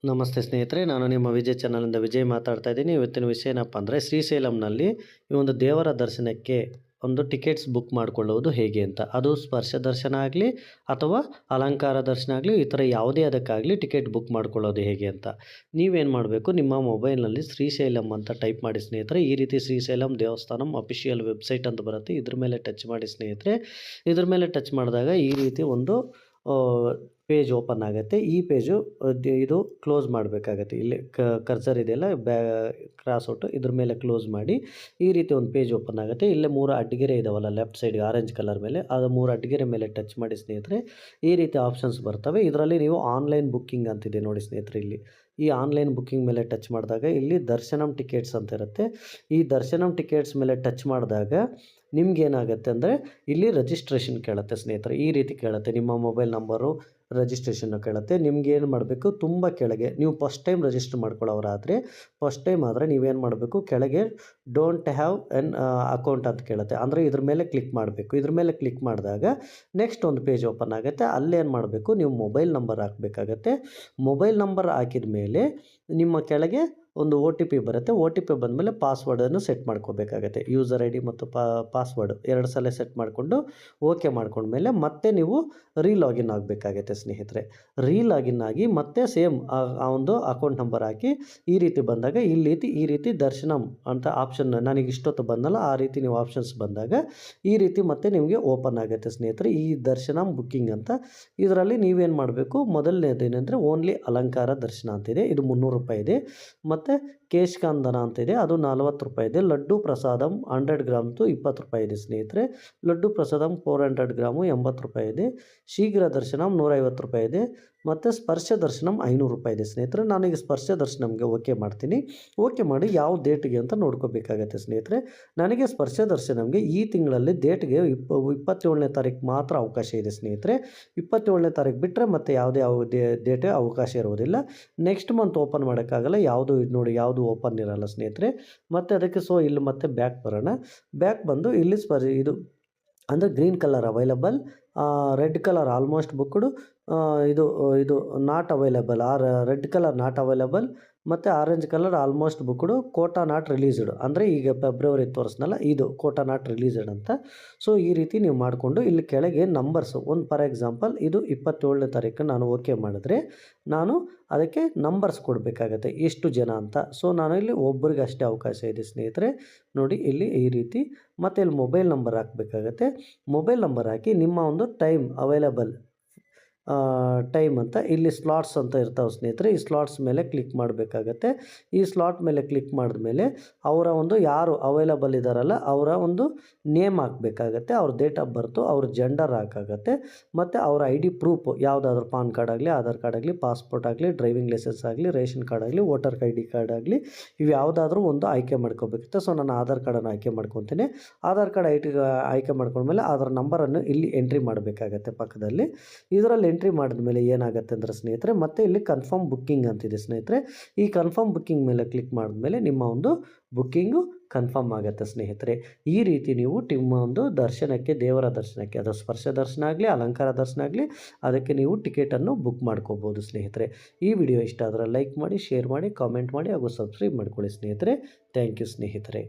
ನಮಸ್ತೆ ಸ್ನೇಹಿತರೆ, ನಾನು ನಿಮ್ಮ ವಿಜಯ್ ಚಾನಲಿಂದ ವಿಜಯ್ ಮಾತಾಡ್ತಾ ಇದ್ದೀನಿ. ಇವತ್ತಿನ ವಿಷಯ ಏನಪ್ಪ ಅಂದರೆ, ಶ್ರೀಶೈಲಂನಲ್ಲಿ ಈ ಒಂದು ದೇವರ ದರ್ಶನಕ್ಕೆ ಒಂದು ಟಿಕೆಟ್ಸ್ ಬುಕ್ ಮಾಡಿಕೊಳ್ಳುವುದು ಹೇಗೆ ಅಂತ. ಅದು ಸ್ಪರ್ಶ ದರ್ಶನ ಆಗಲಿ ಅಥವಾ ಅಲಂಕಾರ ದರ್ಶನ ಆಗಲಿ, ಈ ಥರ ಯಾವುದೇ ಅದಕ್ಕಾಗಲಿ ಟಿಕೆಟ್ ಬುಕ್ ಮಾಡ್ಕೊಳ್ಳೋದು ಹೇಗೆ ಅಂತ. ನೀವೇನು ಮಾಡಬೇಕು, ನಿಮ್ಮ ಮೊಬೈಲ್ನಲ್ಲಿ ಶ್ರೀಶೈಲಂ ಅಂತ ಟೈಪ್ ಮಾಡಿ ಸ್ನೇಹಿತರೆ. ಈ ರೀತಿ ಶ್ರೀಶೈಲಂ ದೇವಸ್ಥಾನಂ ಅಫಿಷಿಯಲ್ ವೆಬ್ಸೈಟ್ ಅಂತ ಬರುತ್ತೆ. ಇದ್ರ ಮೇಲೆ ಟಚ್ ಮಾಡಿ ಸ್ನೇಹಿತರೆ. ಇದ್ರ ಮೇಲೆ ಟಚ್ ಮಾಡಿದಾಗ ಈ ರೀತಿ ಒಂದು ಪೇಜ್ ಓಪನ್ ಆಗುತ್ತೆ. ಈ ಪೇಜು ಇದು ಕ್ಲೋಸ್ ಮಾಡಬೇಕಾಗತ್ತೆ. ಇಲ್ಲಿ ಕರ್ಸರ್ ಇದೆಯಲ್ಲ, ಕ್ರಾಸ್ ಔಟು ಇದ್ರ ಮೇಲೆ ಕ್ಲೋಸ್ ಮಾಡಿ ಈ ರೀತಿ ಒಂದು ಪೇಜ್ ಓಪನ್ ಆಗುತ್ತೆ. ಇಲ್ಲೇ 3 ಅಡ್ಡಗೆರೆ ಇದಾವಲ್ಲ ಲೆಫ್ಟ್ ಸೈಡ್ ಆರೆಂಜ್ ಕಲರ್ ಮೇಲೆ, ಅದು 3 ಅಡ್ಡಗೆರೆ ಮೇಲೆ ಟಚ್ ಮಾಡಿ ಸ್ನೇಹಿತರೆ. ಈ ರೀತಿ ಆಪ್ಷನ್ಸ್ ಬರ್ತವೆ. ಇದರಲ್ಲಿ ನೀವು ಆನ್ಲೈನ್ ಬುಕ್ಕಿಂಗ್ ಅಂತಿದೆ ನೋಡಿ ಸ್ನೇಹಿತರೆ. ಇಲ್ಲಿ ಈ ಆನ್ಲೈನ್ ಬುಕ್ಕಿಂಗ್ ಮೇಲೆ ಟಚ್ ಮಾಡಿದಾಗ ಇಲ್ಲಿ ದರ್ಶನಂ ಟಿಕೆಟ್ಸ್ ಅಂತ ಇರುತ್ತೆ. ಈ ದರ್ಶನಂ ಟಿಕೆಟ್ಸ್ ಮೇಲೆ ಟಚ್ ಮಾಡಿದಾಗ ನಿಮ್ಗೇನಾಗುತ್ತೆ ಅಂದರೆ, ಇಲ್ಲಿ ರಿಜಿಸ್ಟ್ರೇಷನ್ ಕೇಳುತ್ತೆ ಸ್ನೇಹಿತರೆ. ಈ ರೀತಿ ಕೇಳುತ್ತೆ, ನಿಮ್ಮ ಮೊಬೈಲ್ ನಂಬರು ರಿಜಿಸ್ಟ್ರೇಷನ್ನು ಕೇಳುತ್ತೆ. ನಿಮ್ಗೇನು ಮಾಡಬೇಕು, ತುಂಬ ಕೆಳಗೆ ನೀವು ಫಸ್ಟ್ ಟೈಮ್ ರಿಜಿಸ್ಟರ್ ಮಾಡ್ಕೊಳ್ಳೋರಾದರೆ, ಫಸ್ಟ್ ಟೈಮ್ ಆದರೆ ನೀವೇನು ಮಾಡಬೇಕು, ಕೆಳಗೆ ಡೋಂಟ್ ಹ್ಯಾವ್ ಎನ್ ಅಕೌಂಟ್ ಅಂತ ಕೇಳುತ್ತೆ. ಅಂದರೆ ಇದ್ರ ಮೇಲೆ ಕ್ಲಿಕ್ ಮಾಡಬೇಕು. ಇದ್ರ ಮೇಲೆ ಕ್ಲಿಕ್ ಮಾಡಿದಾಗ ನೆಕ್ಸ್ಟ್ ಒಂದು ಪೇಜ್ ಓಪನ್ ಆಗುತ್ತೆ. ಅಲ್ಲೇನು ಮಾಡಬೇಕು, ನೀವು ಮೊಬೈಲ್ ನಂಬರ್ ಹಾಕಬೇಕಾಗತ್ತೆ. ಮೊಬೈಲ್ ನಂಬರ್ ಹಾಕಿದ ಮೇಲೆ ನಿಮ್ಮ ಕೆಳಗೆ ಒಂದು OTP ಬರುತ್ತೆ. OTP ಬಂದಮೇಲೆ ಪಾಸ್ವರ್ಡನ್ನು ಸೆಟ್ ಮಾಡ್ಕೋಬೇಕಾಗತ್ತೆ. ಯೂಸರ್ ID ಮತ್ತು ಪಾಸ್ವರ್ಡ್ 2 ಸಲ ಸೆಟ್ ಮಾಡಿಕೊಂಡು ಓಕೆ ಮಾಡ್ಕೊಂಡ್ಮೇಲೆ ಮತ್ತೆ ನೀವು ರೀಲಾಗಿನ್ ಆಗಬೇಕಾಗತ್ತೆ ಸ್ನೇಹಿತರೆ. ರೀಲಾಗಿನ್ ಆಗಿ ಮತ್ತೆ ಸೇಮ್ ಆ ಒಂದು ಅಕೌಂಟ್ ನಂಬರ್ ಹಾಕಿ ಈ ರೀತಿ ಬಂದಾಗ ಈ ರೀತಿ ದರ್ಶನಂ ಅಂತ ಆಪ್ಷನ್ ನನಗೆ ಇಷ್ಟೊತ್ತು ಬಂದಲ್ಲ, ಆ ರೀತಿ ನೀವು ಆಪ್ಷನ್ಸ್ ಬಂದಾಗ ಈ ರೀತಿ ಮತ್ತೆ ನಿಮಗೆ ಓಪನ್ ಆಗುತ್ತೆ ಸ್ನೇಹಿತರೆ. ಈ ದರ್ಶನಂ ಬುಕ್ಕಿಂಗ್ ಅಂತ ಇದರಲ್ಲಿ ನೀವೇನು ಮಾಡಬೇಕು, ಮೊದಲನೇದು ಏನಂದರೆ ಓನ್ಲಿ ಅಲಂಕಾರ ದರ್ಶನ ಅಂತಿದೆ, ಇದು 300 ರೂಪಾಯಿ ಇದೆ. ಮತ್ತು ಕೇಶಕಾಂದನ ಅಂತಿದೆ, ಅದು 40 ರೂಪಾಯಿ ಇದೆ. ಲಡ್ಡು ಪ್ರಸಾದಂ 100 ಗ್ರಾಮ್ದು 20 ರೂಪಾಯಿ ಇದೆ ಸ್ನೇಹಿತರೆ. ಲಡ್ಡು ಪ್ರಸಾದಂ 400 ಗ್ರಾಮು 80 ರೂಪಾಯಿ ಇದೆ. ಶೀಘ್ರ ದರ್ಶನಂ 150 ರೂಪಾಯಿ ಇದೆ. ಮತ್ತು ಸ್ಪರ್ಶ ದರ್ಶನಂ 500 ರೂಪಾಯಿ ಇದೆ ಸ್ನೇಹಿತರೆ. ನಾನೀಗ ಸ್ಪರ್ಶ ದರ್ಶನಂಗೆ ಓಕೆ ಮಾಡ್ತೀನಿ. ಓಕೆ ಮಾಡಿ ಯಾವ ಡೇಟ್ಗೆ ಅಂತ ನೋಡ್ಕೋಬೇಕಾಗತ್ತೆ ಸ್ನೇಹಿತರೆ. ನನಗೆ ಸ್ಪರ್ಶ ದರ್ಶನಂಗೆ ಈ ತಿಂಗಳಲ್ಲಿ ಡೇಟ್ಗೆ 27ನೇ ತಾರೀಕು ಮಾತ್ರ ಅವಕಾಶ ಇದೆ ಸ್ನೇಹಿತರೆ. 27ನೇ ತಾರೀಕು ಬಿಟ್ಟರೆ ಮತ್ತೆ ಯಾವುದೇ ಡೇಟ್ ಅವಕಾಶ ಇರುವುದಿಲ್ಲ. ನೆಕ್ಸ್ಟ್ ಮಂತ್ ಓಪನ್ ಮಾಡೋಕ್ಕಾಗಲ್ಲ, ಯಾವುದು ಇದು ನೋಡಿ, ಯಾವುದು ಓಪನ್ ಇರಲ್ಲ ಸ್ನೇಹಿತರೆ. ಮತ್ತು ಅದಕ್ಕೆ ಇಲ್ಲಿ ಮತ್ತೆ ಬ್ಯಾಕ್ ಬರೋಣ. ಬ್ಯಾಕ್ ಬಂದು ಇಲ್ಲಿ ಇದು ಅಂದರೆ green colour available, red colour almost booked, ಇದು not available, red colour not available, ಮತ್ತು orange colour almost booked, quota not released. ಅಂದರೆ ಈಗ ಫೆಬ್ರವರಿ ತೋರಿಸ್ನಲ್ಲ, ಇದು ಕೋಟಾ ನಾಟ್ ರಿಲೀಸ್ಡ್ ಅಂತ. ಸೊ ಈ ರೀತಿ ನೀವು ಮಾಡಿಕೊಂಡು ಇಲ್ಲಿ ಕೆಳಗೆ ನಂಬರ್ಸು, ಒಂದು ಫಾರ್ ಎಕ್ಸಾಂಪಲ್ ಇದು 27ನೇ ತಾರೀಕು ನಾನು ಓಕೆ ಮಾಡಿದ್ರೆ ನಾನು ಅದಕ್ಕೆ ನಂಬರ್ಸ್ ಕೊಡಬೇಕಾಗತ್ತೆ, ಎಷ್ಟು ಜನ ಅಂತ. ಸೊ ನಾನು ಇಲ್ಲಿ ಒಬ್ಬರಿಗೆ ಅಷ್ಟೇ ಅವಕಾಶ ಇದೆ ಸ್ನೇಹಿತರೆ. ನೋಡಿ ಇಲ್ಲಿ ಈ ರೀತಿ. ಮತ್ತು ಇಲ್ಲಿ ಮೊಬೈಲ್ ನಂಬರ್ ಹಾಕಬೇಕಾಗತ್ತೆ. ಮೊಬೈಲ್ ನಂಬರ್ ಹಾಕಿ ನಿಮ್ಮ ಒಂದು ಟೈಮ್ ಅವೈಲಬಲ್ ಟೈಮ್ ಅಂತ ಇಲ್ಲಿ ಸ್ಲಾಟ್ಸ್ ಅಂತ ಇರ್ತಾವೆ ಸ್ನೇಹಿತರೆ. ಈ ಸ್ಲಾಟ್ಸ್ ಮೇಲೆ ಕ್ಲಿಕ್ ಮಾಡಬೇಕಾಗತ್ತೆ. ಈ ಸ್ಲಾಟ್ ಮೇಲೆ ಕ್ಲಿಕ್ ಮಾಡಿದ್ಮೇಲೆ ಅವರ ಒಂದು ಯಾರು ಅವೈಲಬಲ್ ಇದ್ದಾರಲ್ಲ ಅವರ ಒಂದು ನೇಮ್ ಹಾಕಬೇಕಾಗತ್ತೆ, ಅವ್ರ ಡೇಟ್ ಆಫ್ ಬರ್ತು, ಅವ್ರ ಜೆಂಡರ್ ಹಾಕಾಗತ್ತೆ, ಮತ್ತು ಅವರ ID ಪ್ರೂಫ್ ಯಾವುದಾದ್ರೂ ಪಾನ್ ಕಾರ್ಡ್ ಆಗಲಿ, ಆಧಾರ್ ಕಾರ್ಡ್ ಆಗಲಿ, ಪಾಸ್ಪೋರ್ಟ್ ಆಗಲಿ, ಡ್ರೈವಿಂಗ್ ಲೈಸೆನ್ಸ್ ಆಗಲಿ, ರೇಷನ್ ಕಾರ್ಡ್ ಆಗಲಿ, ವೋಟರ್ ID ಕಾರ್ಡ್ ಆಗಲಿ, ಇವು ಯಾವುದಾದ್ರೂ ಒಂದು ಆಯ್ಕೆ ಮಾಡ್ಕೋಬೇಕಿತ್ತು. ಸೊ ನಾನು ಆಧಾರ್ ಕಾರ್ಡನ್ನು ಆಯ್ಕೆ ಮಾಡ್ಕೊತೀನಿ. ಆಧಾರ್ ಕಾರ್ಡ್ ಆಯ್ಕೆ ಮಾಡ್ಕೊಂಡ್ಮೇಲೆ ಅದರ ನಂಬರನ್ನು ಇಲ್ಲಿ ಎಂಟ್ರಿ ಮಾಡಬೇಕಾಗತ್ತೆ ಪಕ್ಕದಲ್ಲಿ. ಇದರಲ್ಲಿ ಎಂಟ್ರಿ ಮಾಡಿದ್ಮೇಲೆ ಏನಾಗುತ್ತೆ ಅಂದರೆ ಸ್ನೇಹಿತರೆ, ಮತ್ತೆ ಇಲ್ಲಿ ಕನ್ಫರ್ಮ್ ಬುಕ್ಕಿಂಗ್ ಅಂತಿದೆ ಸ್ನೇಹಿತರೆ. ಈ ಕನ್ಫರ್ಮ್ ಬುಕ್ಕಿಂಗ್ ಮೇಲೆ ಕ್ಲಿಕ್ ಮಾಡಿದ್ಮೇಲೆ ನಿಮ್ಮ ಒಂದು ಬುಕ್ಕಿಂಗು ಕನ್ಫರ್ಮ್ ಆಗುತ್ತೆ ಸ್ನೇಹಿತರೆ. ಈ ರೀತಿ ನೀವು ನಿಮ್ಮ ಒಂದು ದರ್ಶನಕ್ಕೆ, ದೇವರ ದರ್ಶನಕ್ಕೆ, ಅದು ಸ್ಪರ್ಶ ದರ್ಶನ ಆಗಲಿ, ಅಲಂಕಾರ ದರ್ಶನ ಆಗಲಿ, ಅದಕ್ಕೆ ನೀವು ಟಿಕೆಟನ್ನು ಬುಕ್ ಮಾಡ್ಕೋಬೋದು ಸ್ನೇಹಿತರೆ. ಈ ವಿಡಿಯೋ ಇಷ್ಟ ಆದರೆ ಲೈಕ್ ಮಾಡಿ, ಶೇರ್ ಮಾಡಿ, ಕಾಮೆಂಟ್ ಮಾಡಿ ಹಾಗೂ ಸಬ್ಸ್ಕ್ರೈಬ್ ಮಾಡ್ಕೊಳ್ಳಿ ಸ್ನೇಹಿತರೆ. ಥ್ಯಾಂಕ್ ಯು ಸ್ನೇಹಿತರೆ.